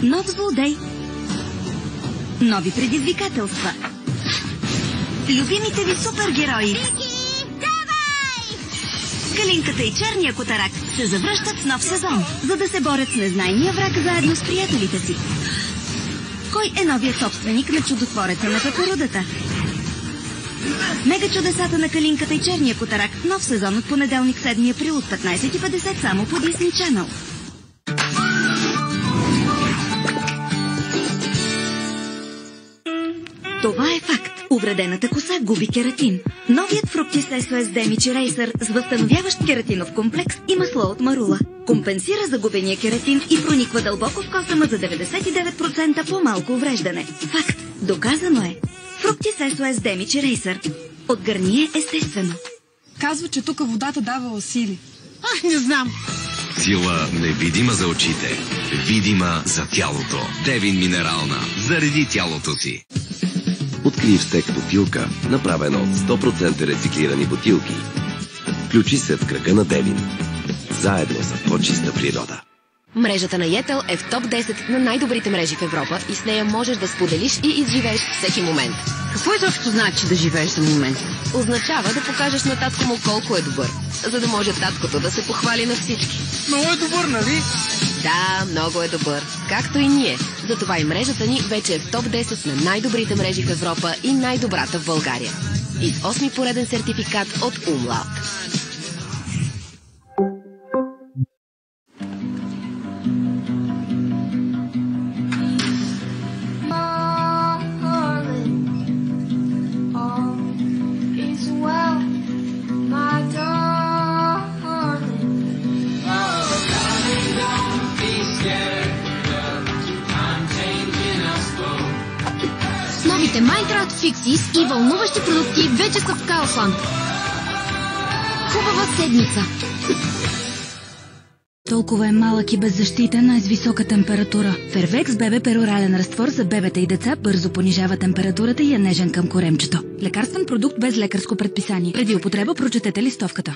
Нов злодей. Нови предизвикателства. Любимите ви супергерои. Вики, давай! Калинката и черния котаракт се завръщат в нов сезон, за да се борят с незнайния враг заедно с приятелите си. Кой е новият собственик на чудотвореца на пеперудата? Мега чудесата на Калинката и черния котаракт. Нов сезон от понеделник 7 април от 15:50 само по Disney Channel. Това е факт. Увредената коса губи кератин. Новият Fructis SOS Damage Eraser с възстановяващ кератинов комплекс и масло от марула компенсира загубения кератин и прониква дълбоко в косъма за 99% по-малко увреждане. Факт. Доказано е. Fructis SOS Damage Eraser. От Гарние естествено. Казва, че тук водата давала сили. Не знам. Сила невидима за очите, видима за тялото. Девин минерална. Зареди тялото си. Открий в стек бутилка, направена от 100% рециклирани бутилки. Включи се в кръга на Девин. Заедно за по-чиста природа. Мрежата на Yettel е в топ 10 на най-добрите мрежи в Европа и с нея можеш да споделиш и изживееш всеки момент. Какво изобщо значи да живееш за момент? Означава да покажеш на татко му колко е добър, за да може таткото да се похвали на всички. Много е добър, нали? Да, много е добър. Както и ние. Затова и мрежата ни вече е в топ 10 на най-добрите мрежи в Европа и най-добрата в България. И с 8-ми пореден сертификат от Umlaut. Новите Minecraft Fixis и вълнуващи продукти вече са в Kaufland. Хубава седмица! Толкова е малък и беззащитен, а с висока температура. Фервекс бебе перорален разтвор за бебета и деца бързо понижава температурата и е нежен към коремчето. Лекарствен продукт без лекарско предписание. Преди употреба прочетете листовката.